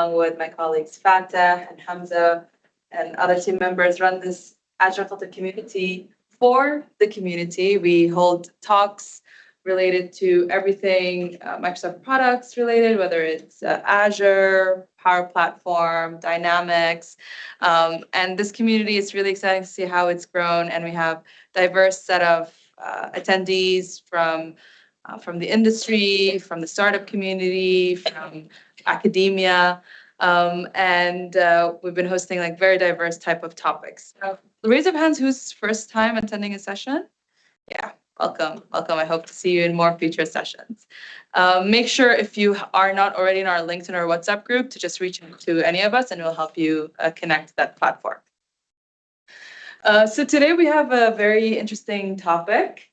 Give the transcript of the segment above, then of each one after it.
along with my colleagues Fatah and Hamza and other team members, run this Azure Filter community for the community. We hold talks related to everything Microsoft products related, whether it's Azure, Power Platform, Dynamics. And this community is really exciting to see how it's grown. And we have diverse set of attendees from the industry, from the startup community, from academia. And we've been hosting like very diverse type of topics. Raise of hands, who's first time attending a session? Yeah. Welcome. I hope to see you in more future sessions. Make sure if you are not already in our LinkedIn or WhatsApp group to just reach out to any of us and we'll help you connect to that platform. So today we have a very interesting topic,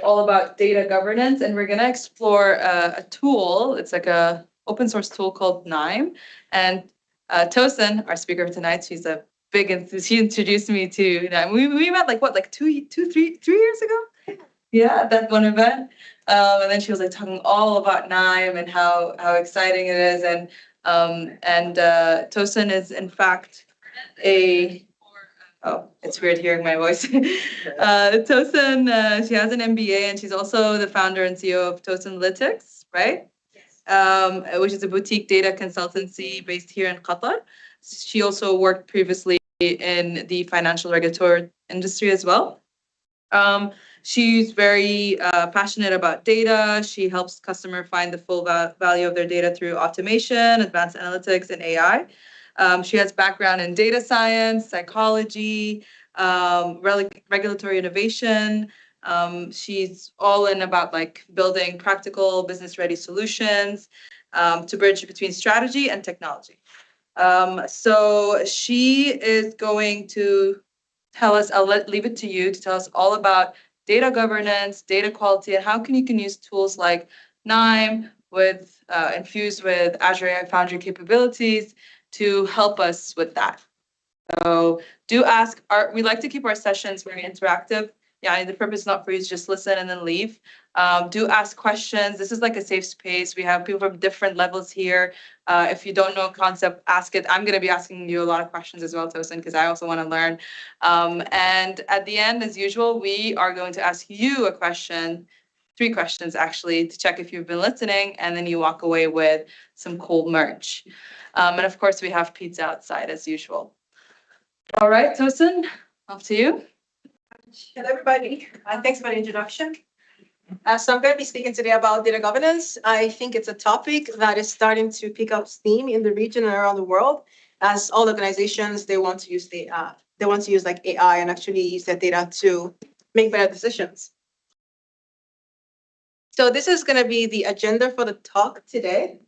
all about data governance, and we're going to explore a tool. It's like a open source tool called KNIME. And Tosin, our speaker tonight, she's a big enthusiast. She introduced me to KNIME. We met like what, like 3 years ago? Yeah, at that one event. And then she was like talking all about KNIME and how exciting it is. And Tosin is in fact it's weird hearing my voice. Tosin, she has an MBA and she's also the founder and CEO of TosinLitics, right? Yes. Which is a boutique data consultancy based here in Qatar. She also worked previously in the financial regulatory industry as well. She's very passionate about data. She helps customers find the full value of their data through automation, advanced analytics, and AI. She has background in data science, psychology, regulatory innovation. She's all in about like building practical business-ready solutions to bridge between strategy and technology. So she is going to tell us, I'll leave it to you to tell us all about data governance, data quality, and how you can use tools like KNIME infused with Azure AI Foundry capabilities to help us with that. So do ask, we like to keep our sessions very interactive. Yeah, the purpose is not for you to just listen and then leave. Do ask questions. This is like a safe space. We have people from different levels here. If you don't know a concept, ask it. I'm going to be asking you a lot of questions as well, Tosin, because I also want to learn. And at the end, as usual, we are going to ask you a question, 3 questions actually, to check if you've been listening, and then you walk away with some cool merch. And of course, we have pizza outside as usual. All right, Tosin, off to you. Hello, everybody. Thanks for the introduction. So I'm going to be speaking today about data governance. I think it's a topic that is starting to pick up steam in the region and around the world, as all organizations, they want to use like AI and actually use their data to make better decisions. So this is going to be the agenda for the talk today.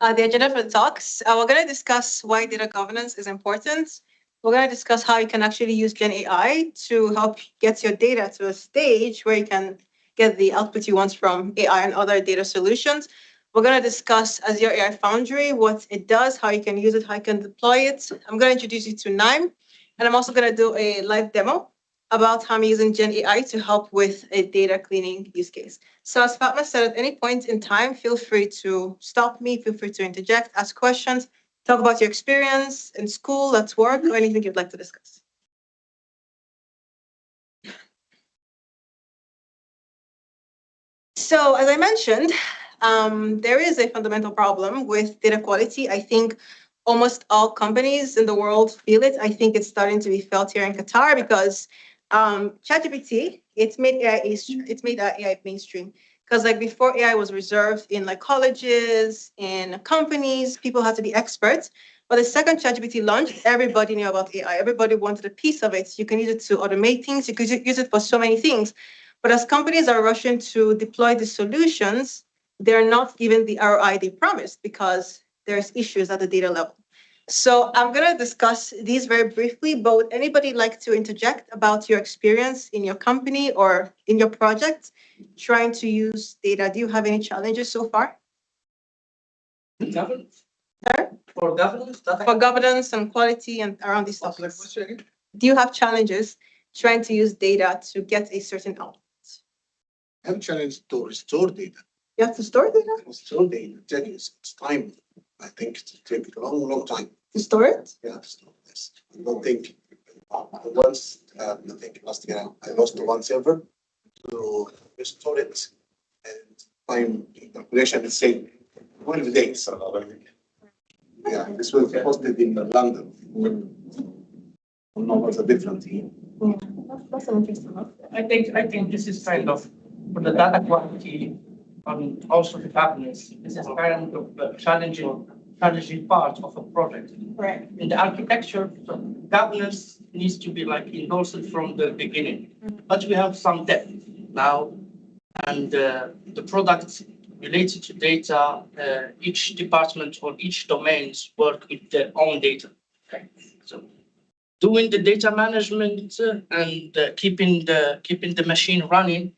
The agenda for the talks, we're going to discuss why data governance is important. We're going to discuss how you can actually use GenAI to help get your data to a stage where you can get the output you want from AI and other data solutions. We're going to discuss Azure AI Foundry, what it does, how you can use it, how you can deploy it. I'm going to introduce you to KNIME, and I'm also going to do a live demo about how I'm using GenAI to help with a data cleaning use case. So as Fatma said, at any point in time, feel free to stop me, feel free to interject, ask questions, talk about your experience in school, at work, or anything you'd like to discuss. So as I mentioned, there is a fundamental problem with data quality. I think almost all companies in the world feel it. I think it's starting to be felt here in Qatar because ChatGPT, it's made AI mainstream. Because like before, AI was reserved in like colleges, in companies, people had to be experts. But the second ChatGPT launched, everybody knew about AI. Everybody wanted a piece of it. You can use it to automate things. You could use it for so many things. But as companies are rushing to deploy the solutions, they're not given the ROI they promised because there's issues at the data level. So I'm going to discuss these very briefly, but would anybody like to interject about your experience in your company or in your project trying to use data? Do you have any challenges so far? Governance? Sir? For governance? For governance and quality and around these topics. Do you have challenges trying to use data to get a certain output? I have a challenge to restore data. You have to store data? Store data, it's time. I think it take a long time. To store it? Yeah, to store this. I don't think once I think last year I lost one server to restore it and time calculation is same 12 days. Yeah, this was posted in London. Numbers are different here. That's an interesting one. I think this is kind of for the data quality and also the governance. This is kind of a challenging part of a project. Right. In the architecture, so governance needs to be like endorsed from the beginning. But we have some depth now, and the products related to data, each department or each domains work with their own data. So doing the data management and keeping the machine running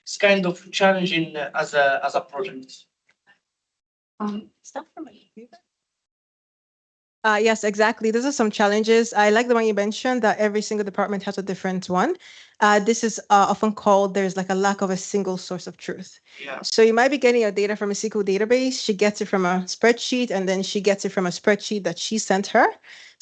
is kind of challenging as a project. Is that from my computer? Yes, exactly. Those are some challenges. I like the one you mentioned that every single department has a different one. This is often called there's like a lack of a single source of truth. Yeah. So you might be getting your data from a SQL database. She gets it from a spreadsheet, and then she gets it from a spreadsheet that she sent her.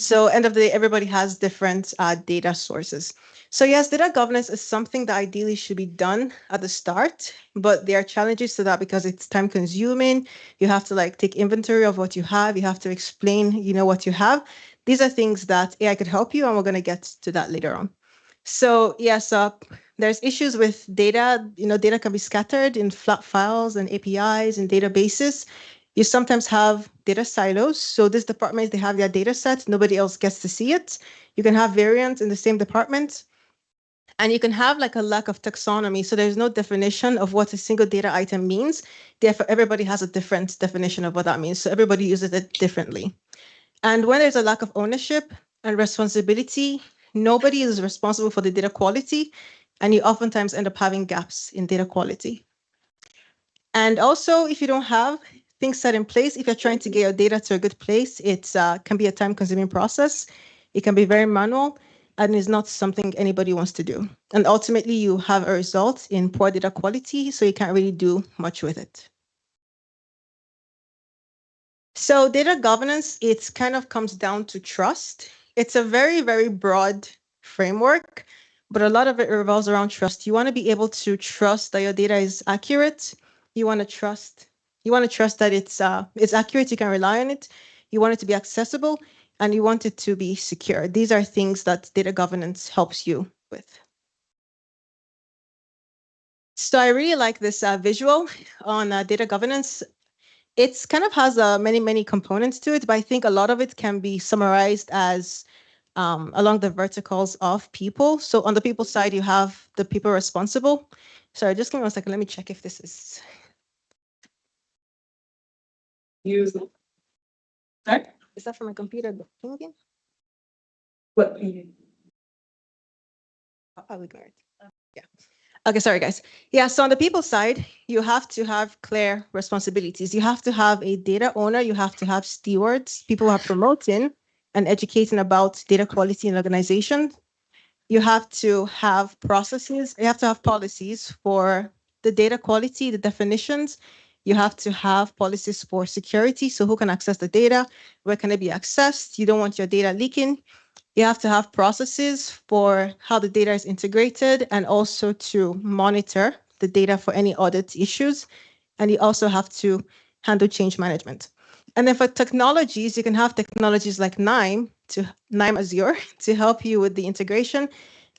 So end of the day, everybody has different data sources. So yes, data governance is something that ideally should be done at the start, but there are challenges to that because it's time consuming. You have to like take inventory of what you have. You have to explain, what you have. These are things that AI could help you, and we're going to get to that later on. So yes, there's issues with data. Data can be scattered in flat files and APIs and databases. You sometimes have data silos. So this department, they have their data set. Nobody else gets to see it. You can have variants in the same department. And you can have like a lack of taxonomy. So there's no definition of what a single data item means. Therefore, everybody has a different definition of what that means. So everybody uses it differently. And when there's a lack of ownership and responsibility, nobody is responsible for the data quality. And you oftentimes end up having gaps in data quality. And also, if you don't have things set in place, if you're trying to get your data to a good place, it can be a time-consuming process. It can be very manual, and is not something anybody wants to do. And ultimately, you have a result in poor data quality, so you can't really do much with it. So data governance, it kind of comes down to trust. It's a very, very broad framework, but a lot of it revolves around trust. You want to be able to trust that your data is accurate. You want to trust that it's accurate. You can rely on it. You want it to be accessible, and you want it to be secure. These are things that data governance helps you with. So I really like this visual on data governance. It's kind of has many, many components to it, but I think a lot of it can be summarized as along the verticals of people. So on the people side, you have the people responsible. Sorry, just give me 1 second. Let me check if this is. Use. Sorry? Is that from my computer? Again? What? I'll ignore it. Yeah. Okay, sorry, guys. Yeah, so on the people side, you have to have clear responsibilities. You have to have a data owner. You have to have stewards, people who are promoting and educating about data quality in organization. You have to have processes. You have to have policies for the data quality, the definitions. You have to have policies for security. So who can access the data? Where can it be accessed? You don't want your data leaking. You have to have processes for how the data is integrated and also to monitor the data for any audit issues. And you also have to handle change management. And then for technologies, you can have technologies like KNIME Azure to help you with the integration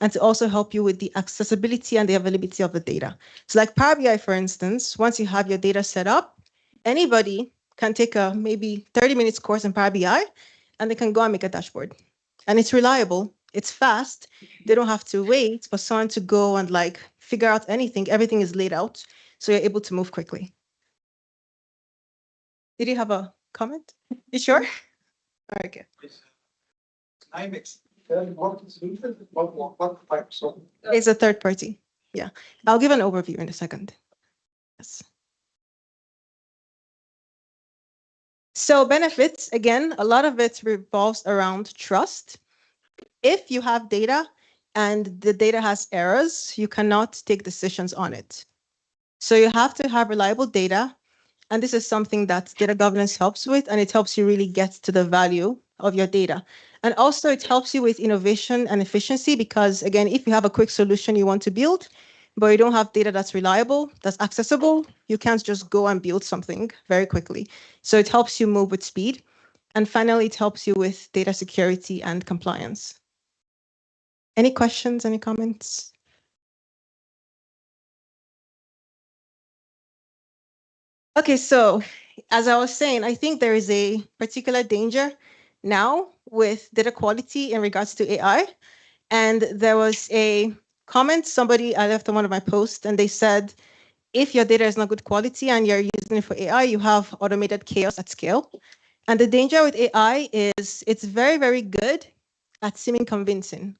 and to also help you with the accessibility and the availability of the data. So like Power BI, for instance, once you have your data set up, anybody can take a maybe 30 minutes course in Power BI and they can go and make a dashboard. And it's reliable, it's fast. They don't have to wait for someone to go and like figure out anything. Everything is laid out, so you're able to move quickly. Did you have a comment? You sure? Okay. It's a third party. Yeah. I'll give an overview in a second. Yes. So benefits, again, a lot of it revolves around trust. If you have data and the data has errors, you cannot take decisions on it. So you have to have reliable data. And this is something that data governance helps with, and it helps you really get to the value of your data. And also it helps you with innovation and efficiency because, again, if you have a quick solution you want to build, but you don't have data that's reliable, that's accessible, you can't just go and build something very quickly. So it helps you move with speed. And finally, it helps you with data security and compliance. Any questions, any comments? Okay, so as I was saying, I think there is a particular danger now with data quality in regards to AI. And there was a comment, somebody I left on one of my posts, and they said, if your data is not good quality and you're using it for AI, you have automated chaos at scale. And the danger with AI is it's very, very good at seeming convincing.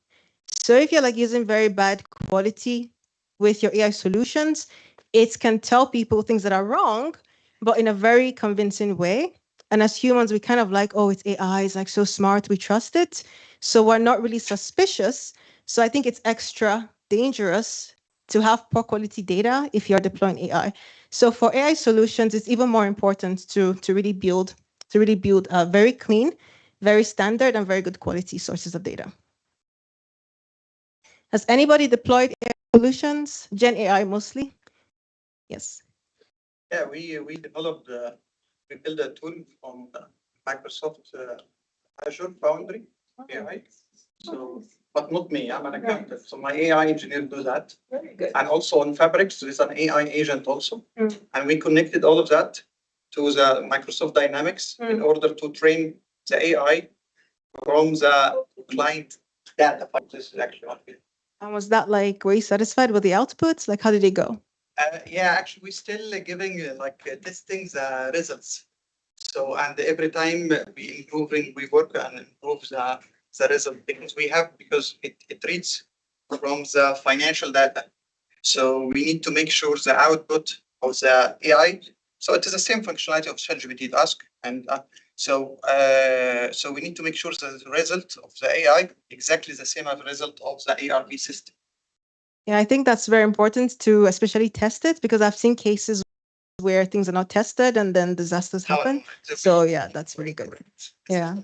So if you're like using very bad quality with your AI solutions, it can tell people things that are wrong, but in a very convincing way. And as humans, we kind of like, oh, it's AI, it's like so smart, we trust it. So we're not really suspicious. So I think it's extra dangerous to have poor quality data if you're deploying AI. So for AI solutions, it's even more important to really build very clean, very standard, and very good quality sources of data. Has anybody deployed AI solutions? Gen AI mostly? Yes. Yeah, we developed we built a tool from Microsoft Azure Foundry AI. So, but not me. I'm an accountant, so my AI engineer do that. Very good. And also on Fabrics, there is an AI agent also, and we connected all of that to the Microsoft Dynamics in order to train the AI from the client data. This is actually what we. And was that like, were you satisfied with the outputs? Like, how did it go? Yeah, actually, we're still giving testing the results. So, and every time we improving, we work and improve the result because it reads from the financial data. So we need to make sure the output of the AI. So it is the same functionality of ChatGPT ask, and so we need to make sure that the result of the AI exactly the same as the result of the ARP system. Yeah, I think that's very important to especially test it because I've seen cases where things are not tested and then disasters happen. So yeah, that's really good. Yeah,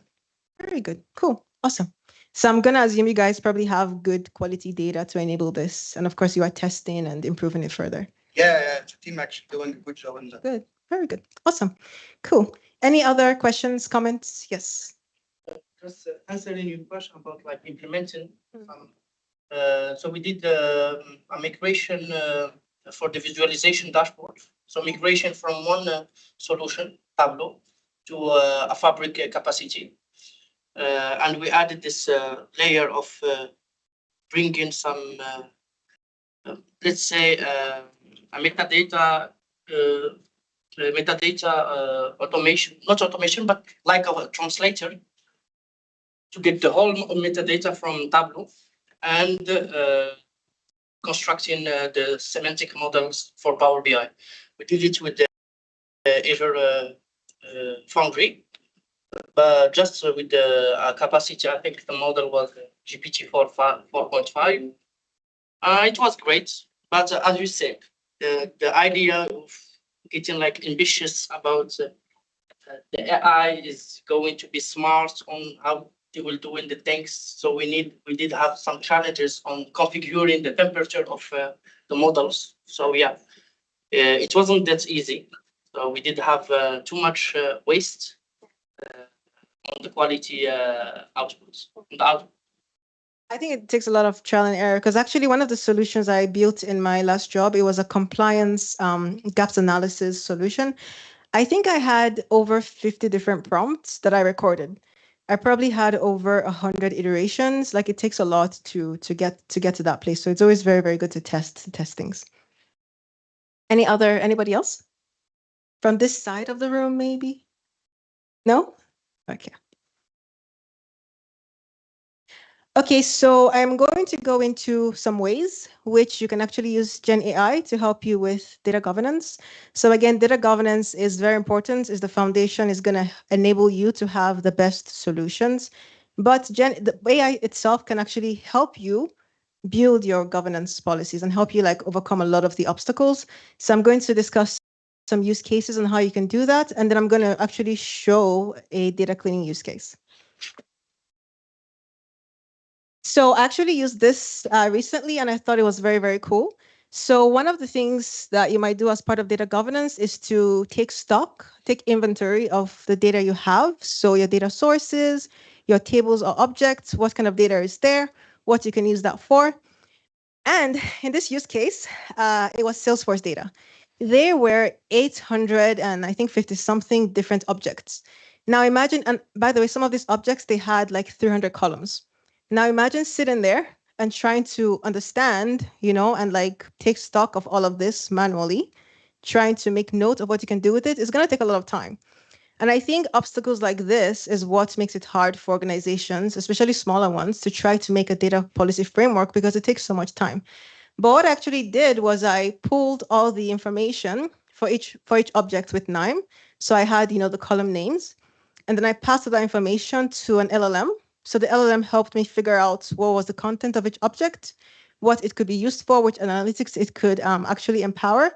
very good. Cool. Awesome. So I'm gonna assume you guys probably have good quality data to enable this. And of course you are testing and improving it further. Yeah, the team actually doing a good job in that. Good. Very good. Awesome. Cool. Any other questions, comments? Yes. Just answering your question about like implementing some. So we did a migration for the visualization dashboard. So migration from one solution, Tableau, to a Fabric capacity. And we added this layer of bringing some, let's say, a metadata automation, not automation, but like a translator to get the whole metadata from Tableau and constructing the semantic models for Power BI. We did it with the Azure Foundry, but just with the capacity. I think the model was GPT 4.5. It was great, but as you said, the idea of getting like ambitious about the AI is going to be smart on how they will do in the things. So we did have some challenges on configuring the temperature of the models. So yeah, it wasn't that easy. So we did have too much waste on the quality outputs. I think it takes a lot of trial and error because actually one of the solutions I built in my last job, it was a compliance gaps analysis solution. I think I had over 50 different prompts that I recorded. I probably had over 100 iterations. Like it takes a lot to get to that place. So it's always very, very good to test things. Anybody else? From this side of the room, maybe? No? Okay. Okay, so I'm going to go into some ways which you can actually use Gen AI to help you with data governance. So again, data governance is very important, is the foundation, is going to enable you to have the best solutions. But the AI itself can actually help you build your governance policies and help you like overcome a lot of the obstacles. So I'm going to discuss some use cases on how you can do that. And then I'm going to actually show a data cleaning use case. So I actually used this recently, and I thought it was very, very cool. So one of the things that you might do as part of data governance is to take stock, take inventory of the data you have. So your data sources, your tables or objects, what kind of data is there, what you can use that for. And in this use case, it was Salesforce data. There were 800 and I think 50 something different objects. Now imagine, and by the way, some of these objects, they had like 300 columns. Now imagine sitting there and trying to understand, and like take stock of all of this manually, trying to make note of what you can do with it. It's going to take a lot of time. And I think obstacles like this is what makes it hard for organizations, especially smaller ones, to try to make a data policy framework because it takes so much time. But what I actually did was I pulled all the information for each object with KNIME. So I had, the column names, and then I passed that information to an LLM. So the LLM helped me figure out what was the content of each object, what it could be used for, which analytics it could actually empower.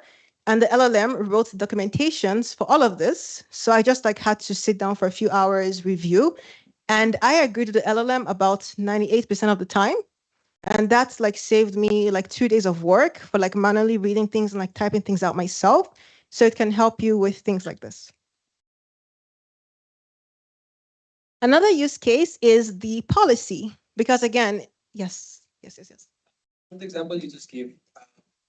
And the LLM wrote documentations for all of this. So I just had to sit down for a few hours, review, and I agreed with the LLM about 98% of the time. And that's saved me 2 days of work for manually reading things and typing things out myself. So it can help you with things like this. Another use case is the policy, because again, yes. The example you just gave,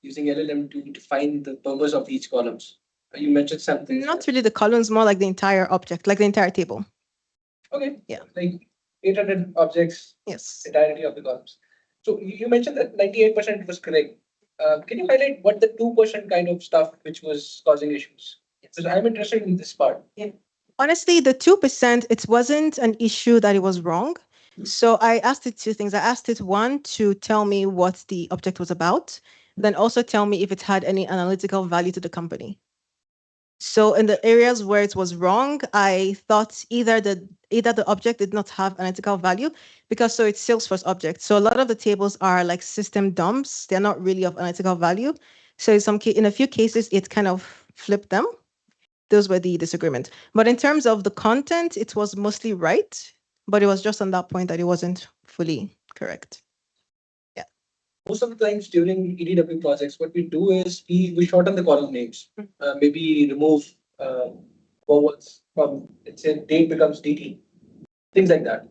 using LLM to define the purpose of each columns. You mentioned something. Not really the columns, more like the entire object, like the entire table. Okay. Yeah. Like 800 objects. Yes. Entirety of the columns. So you mentioned that 98% was correct. Can you highlight what the 2% kind of stuff which was causing issues? Because I'm interested in this part. Yeah. Honestly, the 2%, it wasn't an issue that it was wrong. So I asked it two things. I asked it, one, to tell me what the object was about, then also tell me if it had any analytical value to the company. So in the areas where it was wrong, I thought either the object did not have analytical value, because so it's Salesforce objects. So a lot of the tables are like system dumps. They're not really of analytical value. So in a few cases, it kind of flipped them. Those were the disagreement. But in terms of the content, it was mostly right, but it was just on that point that it wasn't fully correct. Yeah. Most of the times during EDW projects, what we do is we shorten the column names. Maybe remove vowels from, let's say, date becomes DT, things like that.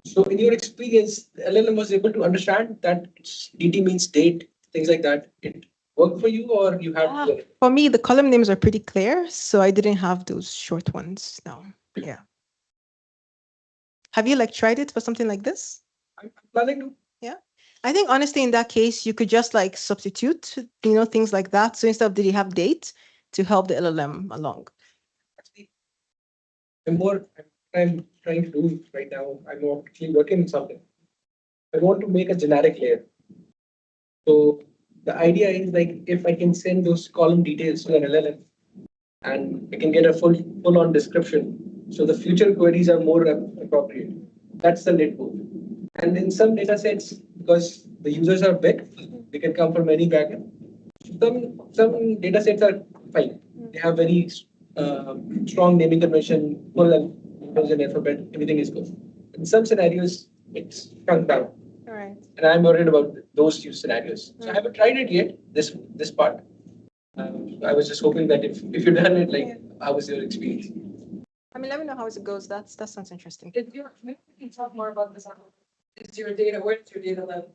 So in your experience, LLM was able to understand that DT means date, things like that. It worked for you, or you had to? For me, the column names are pretty clear, so I didn't have those short ones. No. Yeah. Have you tried it for something like this? I'm planning to. Yeah. I think honestly, in that case, you could just substitute, things like that. So instead of did you have date to help the LLM along? Actually, I'm trying to do right now. I'm actually working on something. I want to make a generic layer. So the idea is if I can send those column details to an LLM and I can get a full-on description, so the future queries are more appropriate. That's the net goal. And in some data sets, because the users are big, they can come from any backend. Some data sets are fine. They have very strong naming convention, full and alphabet, everything is good. In some scenarios, it's shrunk down. All right. And I'm worried about those two scenarios. So I haven't tried it yet, this part. I was just hoping that if you've done it, how was your experience? I mean, let me know how it goes. That sounds interesting. Maybe we can talk more about this. Is your data, where's your data live?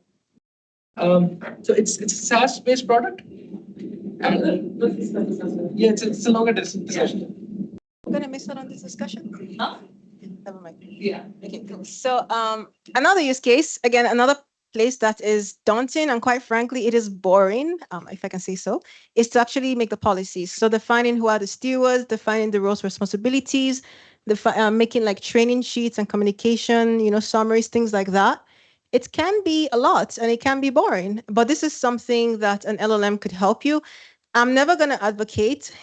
So it's a SaaS-based product. And, yeah, it's a longer discussion. I'm gonna miss out on this discussion. Huh? Never mind. Yeah. Okay, cool. So another use case, again, another place that is daunting and quite frankly, it is boring, if I can say so, is to actually make the policies. So defining who are the stewards, defining the roles, responsibilities, making training sheets and communication, summaries, things like that. It can be a lot and it can be boring, but this is something that an LLM could help you. I'm never going to advocate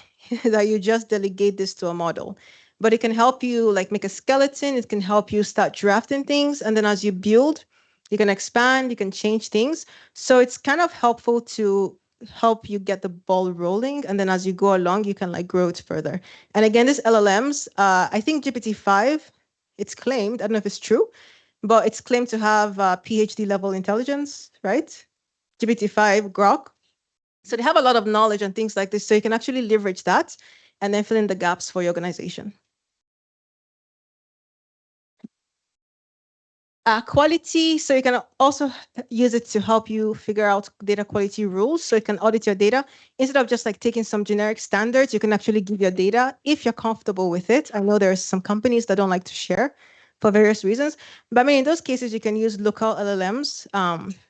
that you just delegate this to a model, but it can help you make a skeleton. It can help you start drafting things. And then as you build, You can expand, you can change things. So it's kind of helpful to help you get the ball rolling. And then as you go along, you can like grow it further. And again, this LLMs, I think GPT-5, it's claimed, I don't know if it's true, but it's claimed to have PhD level intelligence, right? GPT-5, Grok. So they have a lot of knowledge and things like this. So you can actually leverage that and then fill in the gaps for your organization. Quality, so you can also use it to help you figure out data quality rules. So you can audit your data. Instead of just like taking some generic standards, you can actually give your data if you're comfortable with it. I know there's some companies that don't like to share for various reasons. But I mean, in those cases, you can use local LLMs.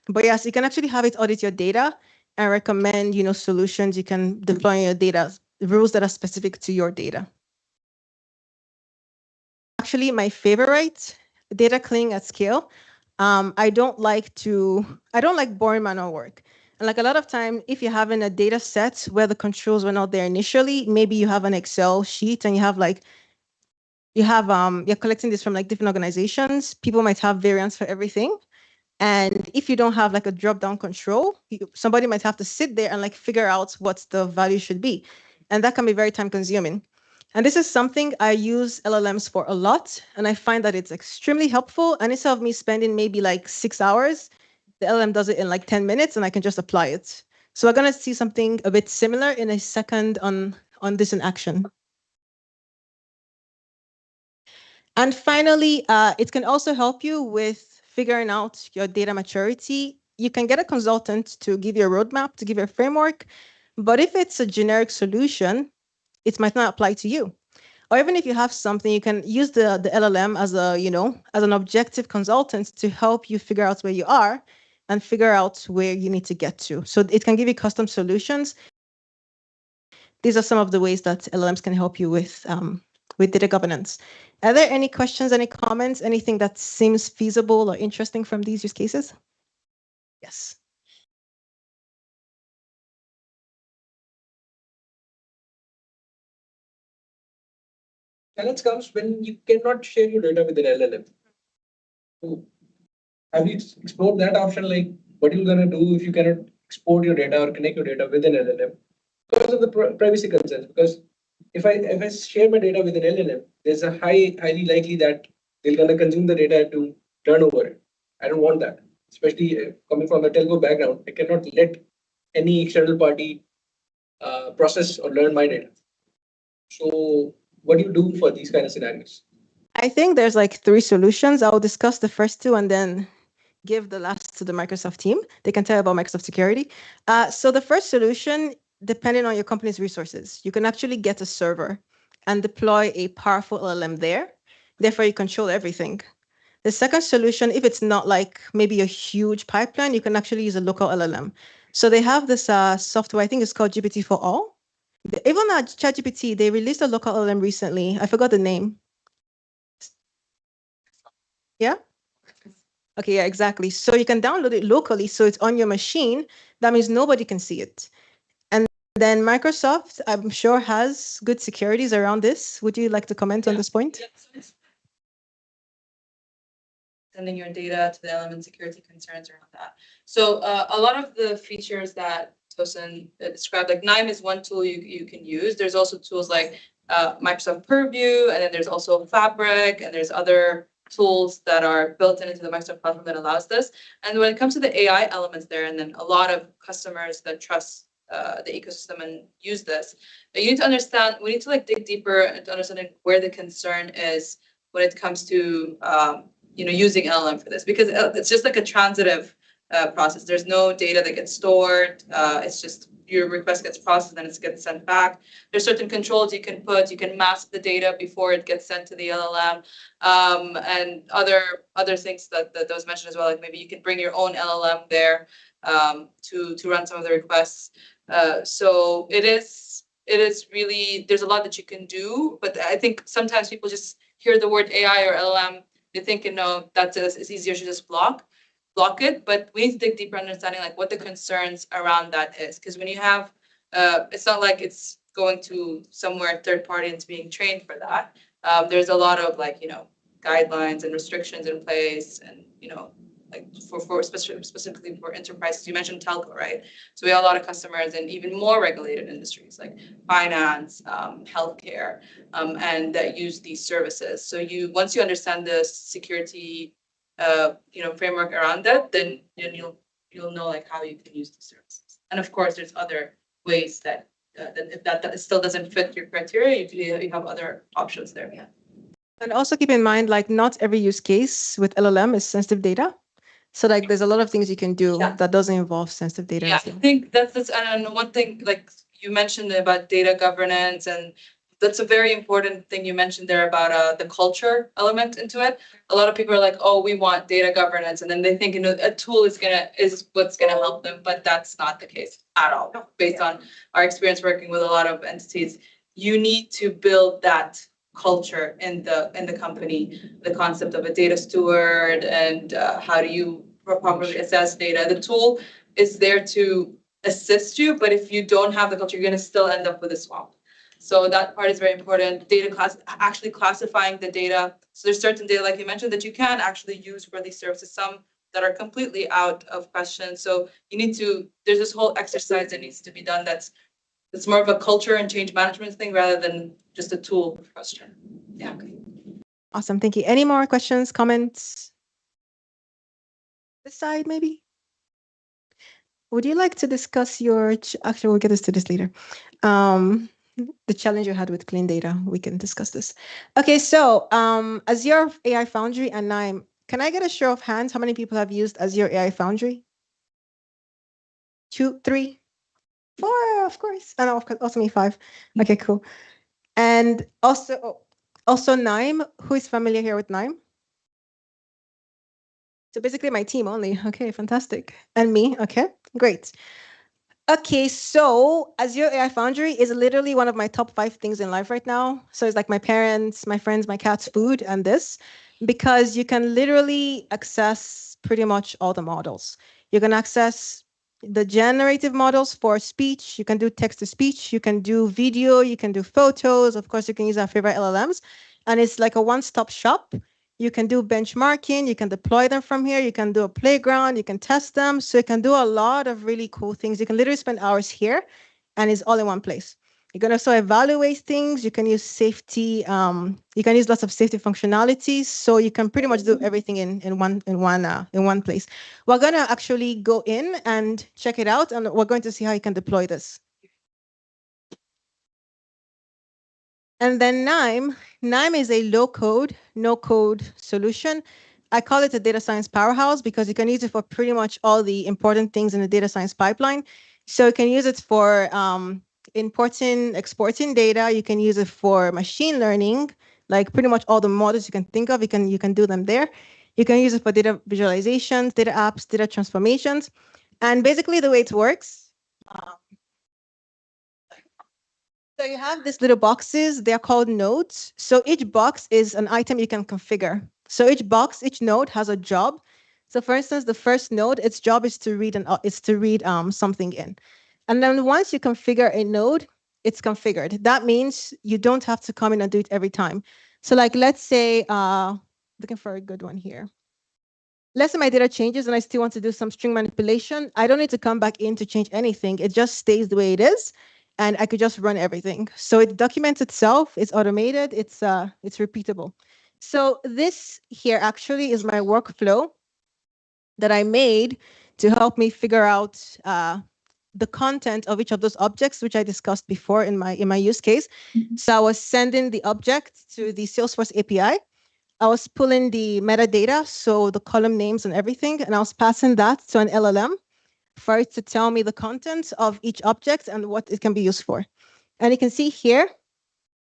But yes, you can actually have it audit your data and recommend, solutions you can deploy in your data, rules that are specific to your data. Actually, my favorite, data cleaning at scale. I don't like boring manual work. And like a lot of time, if you're having a data set where the controls were not there initially, maybe you have an Excel sheet and you're collecting this from like different organizations. People might have variants for everything. And if you don't have like a drop-down control, somebody might have to sit there and like figure out what the value should be. And that can be very time consuming. And this is something I use LLMs for a lot. And I find that it's extremely helpful. And instead of me spending maybe like 6 hours, the LLM does it in like 10 minutes and I can just apply it. So we're going to see something a bit similar in a second on this in action. And finally, it can also help you with figuring out your data maturity. You can get a consultant to give you a roadmap, to give you a framework. But if it's a generic solution, it might not apply to you. Or even if you have something, you can use the LLM as as an objective consultant to help you figure out where you are and figure out where you need to get to. So it can give you custom solutions. These are some of the ways that LLMs can help you with data governance. Are there any questions, any comments, anything that seems feasible or interesting from these use cases? Yes. Challenge comes when you cannot share your data with an LLM. So have you explored that option? Like, what are you gonna do if you cannot export your data or connect your data with an LLM because of the privacy concerns? Because if I share my data with an LLM, there's a highly likely that they're gonna consume the data to turn over it. I don't want that, especially coming from a telco background. I cannot let any external party process or learn my data. So what do you do for these kind of scenarios? I think there's like 3 solutions. I'll discuss the first 2 and then give the last to the Microsoft team. They can tell you about Microsoft security. So the first solution, depending on your company's resources, you can actually get a server and deploy a powerful LLM there. Therefore, you control everything. The second solution, if it's not like maybe a huge pipeline, you can actually use a local LLM. So they have this software, I think it's called GPT for All. Even at ChatGPT, they released a local LLM recently. I forgot the name. Yeah? Okay, yeah, exactly. So you can download it locally, so it's on your machine. That means nobody can see it. And then Microsoft, I'm sure, has good securities around this. Would you like to comment on this point? Sending your data to the element security concerns around that. So a lot of the features that Tosin described, like KNIME is one tool you can use. There's also tools like Microsoft Purview, and then there's also Fabric, and there's other tools that are built into the Microsoft platform that allows this. And when it comes to the AI elements there, and then a lot of customers that trust the ecosystem and use this, you need to understand, we need to like dig deeper into understanding where the concern is when it comes to using LLM for this, because it's just like a transitive process. There's no data that gets stored. It's just your request gets processed and it gets sent back. There's certain controls you can put. You can mask the data before it gets sent to the LLM, and other things that was mentioned as well. Like maybe you can bring your own LLM there to run some of the requests. So it is really, there's a lot that you can do, but I think sometimes people just hear the word AI or LLM, they think, that's it's easier to just block it, but we need to dig deeper understanding like what the concerns around that is, because when you have it's not like it's going to somewhere third party and it's being trained for that. There's a lot of like guidelines and restrictions in place, and like for specifically for enterprises. You mentioned telco, right? So we have a lot of customers in even more regulated industries like finance, healthcare, and that use these services. So once you understand the security, framework around that, then you'll know like how you can use these services. And of course, there's other ways that if that still doesn't fit your criteria, you have other options there. Yeah. And also keep in mind, like not every use case with LLM is sensitive data. So like there's a lot of things you can do that doesn't involve sensitive data. Yeah, I think that's and one thing like you mentioned about data governance, and that's a very important thing you mentioned there about the culture element into it. A lot of people are like, oh, we want data governance, and then they think a tool is what's gonna help them, but that's not the case at all. Based on our experience working with a lot of entities, you need to build that culture in the company, the concept of a data steward, and how do you properly assess data. The tool is there to assist you, but if you don't have the culture, you're going to still end up with a swamp. So that part is very important. Actually classifying the data. So there's certain data, like you mentioned, that you can actually use for these services, some that are completely out of question. So there's this whole exercise that needs to be done it's more of a culture and change management thing rather than just a tool question. Yeah. Okay. Awesome. Thank you. Any more questions, comments? This side, maybe? Would you like to discuss actually, we'll get to this later. The challenge you had with clean data, we can discuss this. Okay, so Azure AI Foundry and KNIME. Can I get a show of hands? How many people have used Azure AI Foundry? 2, 3, 4, of course. Oh, no, of course, also me 5. Okay, cool. And also KNIME. Who is familiar here with KNIME? So basically my team only. Okay, fantastic. And me, okay, great. Okay, so Azure AI Foundry is literally one of my top 5 things in life right now. So it's like my parents, my friends, my cat's food, and this, because you can literally access pretty much all the models. You can access the generative models for speech. You can do text to speech. You can do video. You can do photos. Of course, you can use our favorite LLMs. And it's like a one-stop shop. You can do benchmarking, you can deploy them from here, you can do a playground, you can test them. So you can do a lot of really cool things. You can literally spend hours here and it's all in one place. You can also evaluate things, you can use safety, you can use lots of safety functionalities. So you can pretty much do everything in one place. We're gonna actually go in and check it out and we're going to see how you can deploy this. And then KNIME is a low-code, no-code solution. I call it a data science powerhouse because you can use it for pretty much all the important things in the data science pipeline. So you can use it for importing, exporting data. You can use it for machine learning, like pretty much all the models you can think of. You can do them there. You can use it for data visualizations, data apps, data transformations. And basically the way it works, so you have these little boxes, they're called nodes. So each box is an item you can configure. So each node has a job. So for instance, the first node, its job is to read something in. And then once you configure a node, it's configured. That means you don't have to come in and do it every time. So like, let's say, looking for a good one here. Let's say my data changes and I still want to do some string manipulation. I don't need to come back in to change anything. It just stays the way it is. And I could just run everything. So it documents itself, it's automated, it's repeatable. So this here actually is my workflow that I made to help me figure out the content of each of those objects, which I discussed before in my use case. So I was sending the object to the Salesforce API. I was pulling the metadata, so the column names and everything, and I was passing that to an LLM for it to tell me the content of each object and what it can be used for. And you can see here,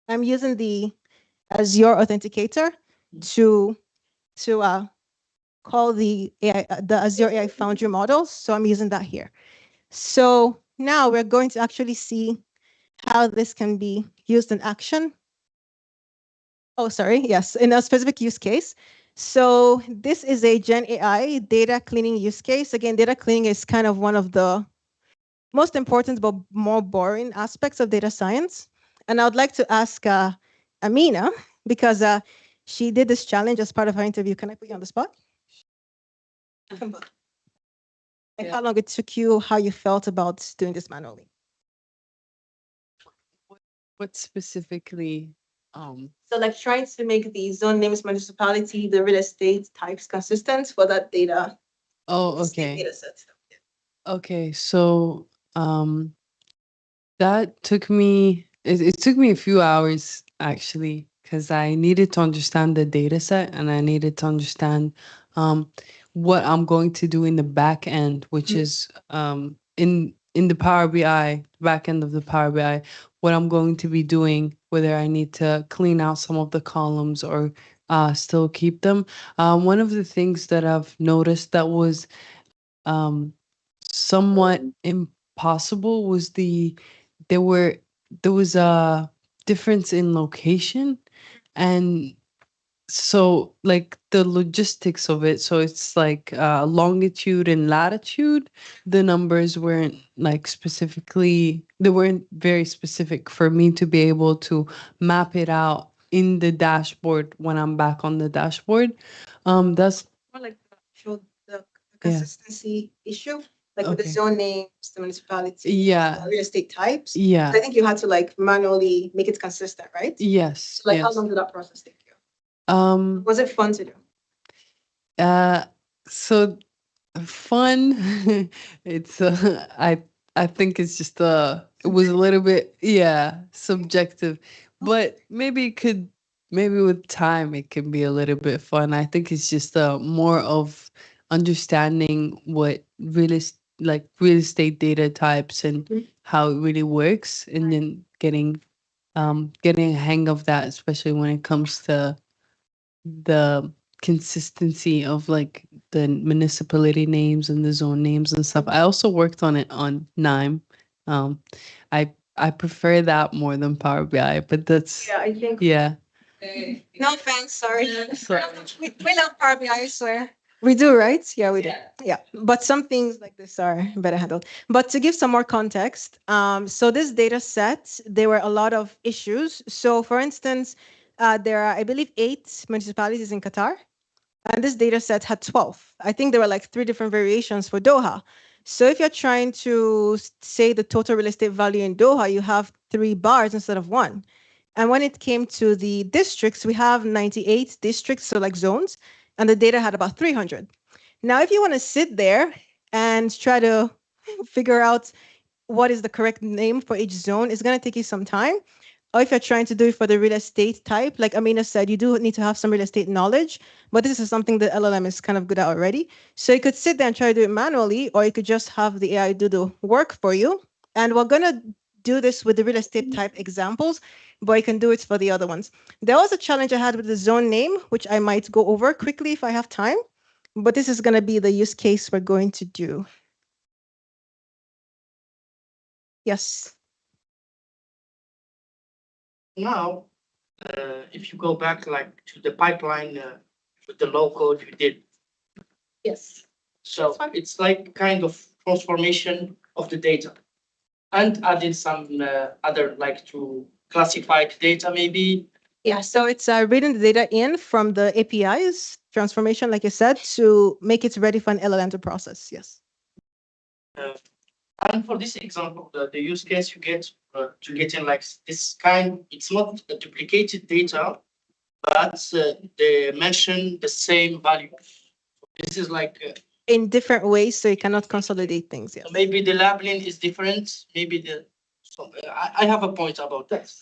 I'm using the Azure Authenticator to call the Azure AI Foundry models. So I'm using that here. So now we're going to actually see how this can be used in action. Oh, sorry. Yes, in a specific use case. So this is a GenAI data cleaning use case. Again, data cleaning is kind of one of the most important but more boring aspects of data science. And I would like to ask Amina, because she did this challenge as part of her interview. Can I put you on the spot? Like how long it took you, how you felt about doing this manually. What specifically? So like trying to make the zone names, municipality, the real estate types consistent for that data. Oh, state okay. Data set. Okay, so that took me, it took me a few hours actually, because I needed to understand the data set and I needed to understand what I'm going to do in the back end, which is in the Power BI, back end of the Power BI, what I'm going to be doing, whether I need to clean out some of the columns or still keep them. One of the things that I've noticed that was somewhat impossible was there were there was a difference in location, and so like the logistics of it, so it's like longitude and latitude, the numbers weren't like specifically, they weren't very specific for me to be able to map it out in the dashboard when I'm back on the dashboard. That's More like show the Yeah. consistency issue, like with the Okay. zone names, the municipality, Yeah. the real estate types. Yeah. I think you had to like manually make it consistent, right? Yes. So like how Yes. long did that process take you? Um. Was it fun to do? So fun. It's I think it's just it was a little bit, yeah, subjective, but maybe with time it can be a little bit fun. I think it's just more of understanding what real estate data types and Mhm. how it really works, and then getting a hang of that, especially when it comes to the consistency of like the municipality names and the zone names and stuff. I also worked on it on KNIME. Um, I prefer that more than Power BI, but that's Yeah, I think. yeah. No offense, sorry. Sorry. We love Power BI, I swear. We do, right? Yeah, we do. Yeah, but some things like this are better handled. But to give some more context, so this data set, there were a lot of issues. So for instance, there are, I believe, 8 municipalities in Qatar, and this data set had 12. I think there were like 3 different variations for Doha. So if you're trying to say the total real estate value in Doha, you have 3 bars instead of 1. And when it came to the districts, we have 98 districts, so like zones, and the data had about 300. Now, if you want to sit there and try to figure out what is the correct name for each zone, it's going to take you some time. Or if you're trying to do it for the real estate type, like Amina said, you do need to have some real estate knowledge, but this is something that LLM is kind of good at already. So you could sit there and try to do it manually, or you could just have the AI do the work for you. And we're going to do this with the real estate type examples, but you can do it for the other ones. There was a challenge I had with the zone name, which I might go over quickly if I have time, but this is going to be the use case we're going to do. Yes. Now, if you go back like to the pipeline with the low code you did, Yes. so That's fine. it's like kind of transformation of the data, and added some other like to classified data maybe. Yeah, so it's reading the data in from the APIs, transformation, like you said, to make it ready for an LLM to process. Yes. And for this example, the use case you get to get in like this kind, it's not a duplicated data, but they mention the same value. This is like In different ways, so you cannot consolidate things. Yes. maybe the labeling is different. Maybe I have a point about that.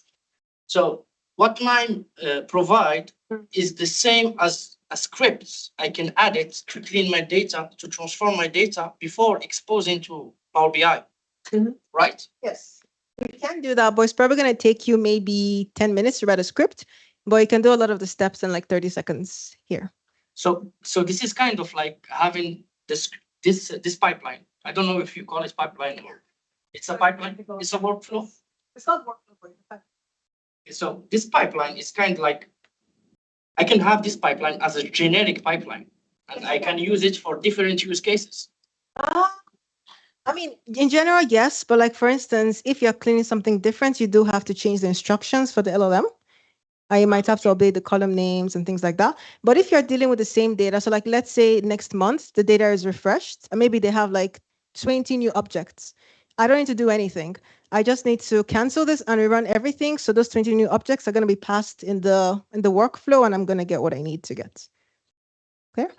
So what KNIME provide is the same as scripts. I can add it to clean my data, to transform my data before exposing to Power BI, right? Yes. You can do that, but it's probably going to take you maybe 10 minutes to write a script, but you can do a lot of the steps in like 30 seconds here. So this is kind of like having this pipeline. I don't know if you call it pipeline or it's a pipeline. It's a workflow. It's not working for you. So this pipeline is kind of like I can have this pipeline as a generic pipeline, and I can use it for different use cases. I mean, in general, yes, but like for instance, if you're cleaning something different, you do have to change the instructions for the LLM. I might have to update the column names and things like that. But if you're dealing with the same data, so like let's say next month the data is refreshed, and maybe they have like 20 new objects. I don't need to do anything. I just need to cancel this and rerun everything. So those 20 new objects are going to be passed in the workflow, and I'm going to get what I need to get. Clear?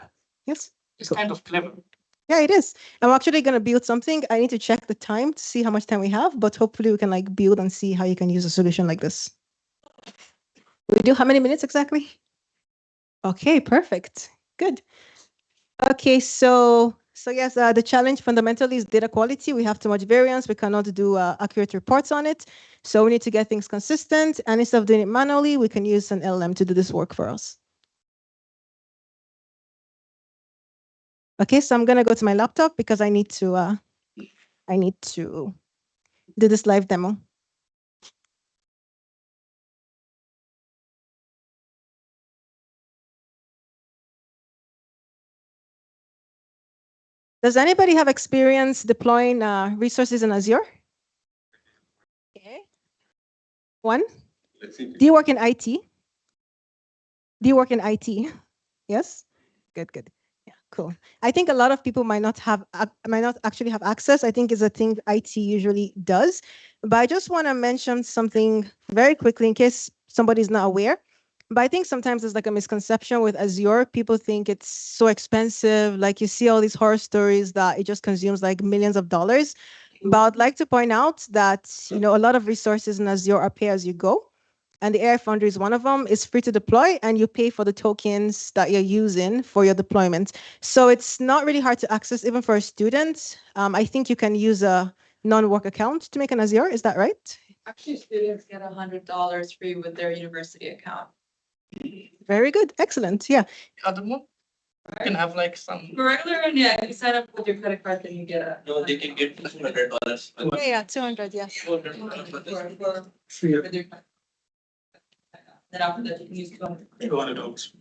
Yes. It's Cool. kind of clever. Yeah, it is. I'm actually going to build something. I need to check the time to see how much time we have, but hopefully we can like build and see how you can use a solution like this. We do how many minutes exactly? Okay, perfect. Good. Okay, so yes, the challenge fundamentally is data quality. We have too much variance. We cannot do accurate reports on it. So we need to get things consistent. And instead of doing it manually, we can use an LLM to do this work for us. Okay, so I'm gonna go to my laptop because I need to do this live demo. Does anybody have experience deploying resources in Azure? Okay. One? Do you work in IT? Do you work in IT? Yes? Good, good. Yeah, cool. I think a lot of people might not actually have access. I think it's a thing IT usually does. But I just want to mention something very quickly in case somebody's not aware. But I think sometimes there's like a misconception with Azure. People think it's so expensive. Like you see all these horror stories that it just consumes like millions of dollars. But I'd like to point out that, you know, a lot of resources in Azure are pay as you go. And the AI Foundry is one of them. It's free to deploy, and you pay for the tokens that you're using for your deployment. So it's not really hard to access, even for a student. I think you can use a non-work account to make an Azure. Is that right? Actually, students get $100 free with their university account. Very good. Excellent. Yeah. The other one, you can have like some. For regular one, yeah, if you sign up with your credit card, then you get a. No, they can get $200. Yeah, 200. Yes. For with your. Then after that, you can use 200. $200.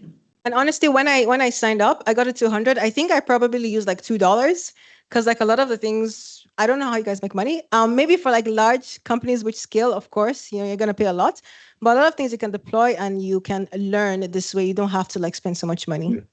And honestly, when I signed up, I got it 200. I think I probably used like $2 because like a lot of the things, I don't know how you guys make money. Maybe for like large companies which scale, of course, you know, you're gonna pay a lot. But a lot of things you can deploy and you can learn this way. You don't have to like spend so much money.